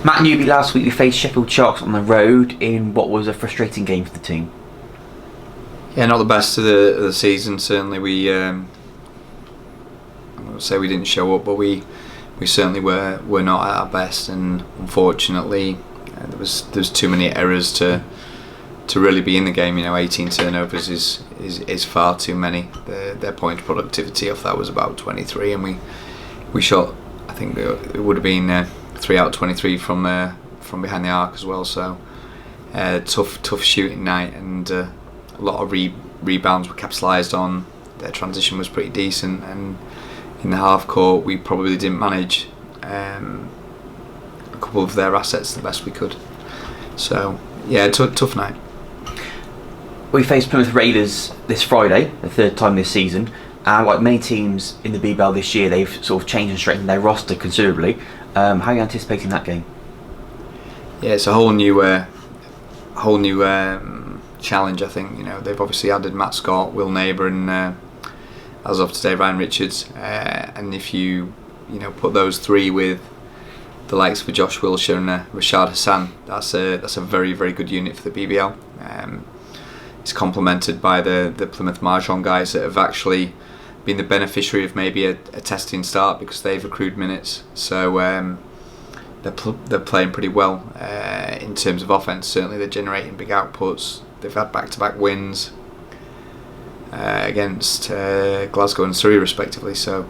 Matt Newby, last week we faced Sheffield Sharks on the road in what was a frustrating game for the team. Yeah, not the best of the season. Certainly, I would say we didn't show up, but we certainly were not at our best, and unfortunately, there was too many errors to really be in the game. 18 turnovers is far too many. Their point productivity off that was about 23, and we shot. I think it would have been 3 out of 23 from behind the arc as well. So tough shooting night, and a lot of rebounds were capitalised on. Their transition was pretty decent, and in the half court we probably didn't manage a couple of their assets the best we could. So yeah, tough night. We face Plymouth Raiders this Friday, the third time this season, and like many teams in the BBL this year, they've sort of changed and strengthened their roster considerably. How are you anticipating that game? Yeah, it's a whole new challenge. I think they've obviously added Matt Scott, Will Neighbour, and as of today Ryan Richards. And if you put those three with the likes of Josh Wilshere and Rashad Hassan, that's a very, very good unit for the BBL. It's complemented by the Plymouth Marjon guys that have actually been the beneficiary of maybe a testing start because they've accrued minutes. So they're playing pretty well in terms of offense. Certainly they're generating big outputs. They've had back-to-back wins against Glasgow and Surrey respectively. So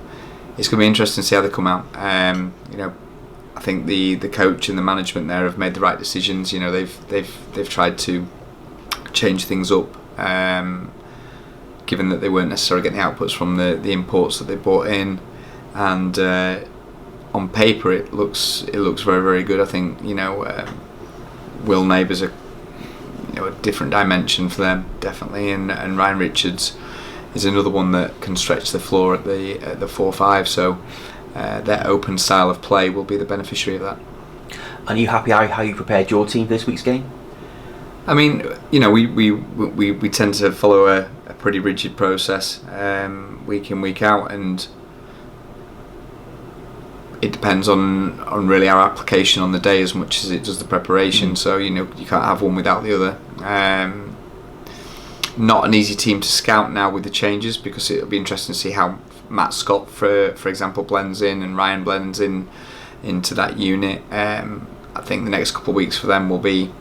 it's going to be interesting to see how they come out. I think the coach and the management there have made the right decisions. They've tried to change things up, given that they weren't necessarily getting the outputs from the imports that they brought in, and on paper it looks very, very good. I think Will Neighbour's a different dimension for them definitely, and Ryan Richards is another one that can stretch the floor at the 4-5. So their open style of play will be the beneficiary of that. Are you happy how you prepared your team for this week's game? I mean, we tend to follow a pretty rigid process week in, week out, and it depends on really our application on the day as much as it does the preparation. So you can't have one without the other. Not an easy team to scout now with the changes, because it'll be interesting to see how Matt Scott, for example, blends in, and Ryan blends into that unit. I think the next couple of weeks for them will be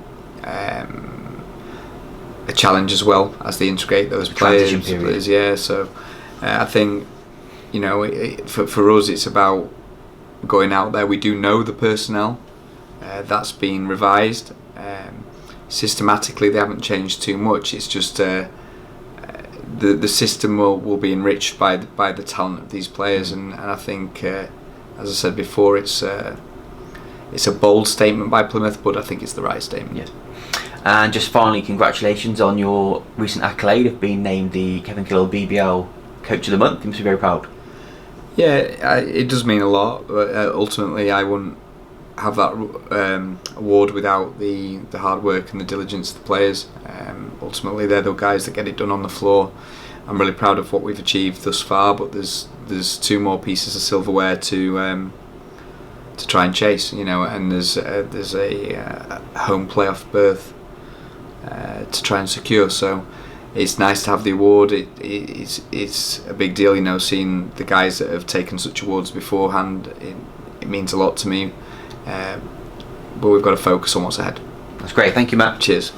a challenge as well as they integrate those players. Yeah, so I think for us it's about going out there. We do know the personnel that's been revised. Systematically they haven't changed too much. It's just the system will be enriched by the talent of these players, and I think as I said before, it's a bold statement by Plymouth, but I think it's the right statement. Yes. And just finally, congratulations on your recent accolade of being named the Kevin Killow BBL Coach of the Month. You must be very proud. Yeah, it does mean a lot, but ultimately I wouldn't have that award without the hard work and the diligence of the players. Ultimately they're the guys that get it done on the floor. I'm really proud of what we've achieved thus far, but there's 2 more pieces of silverware to try and chase, and there's a home playoff berth to try and secure. So it's nice to have the award. It's a big deal, seeing the guys that have taken such awards beforehand. It means a lot to me, but we've got to focus on what's ahead. That's great. Thank you, Matt. Cheers.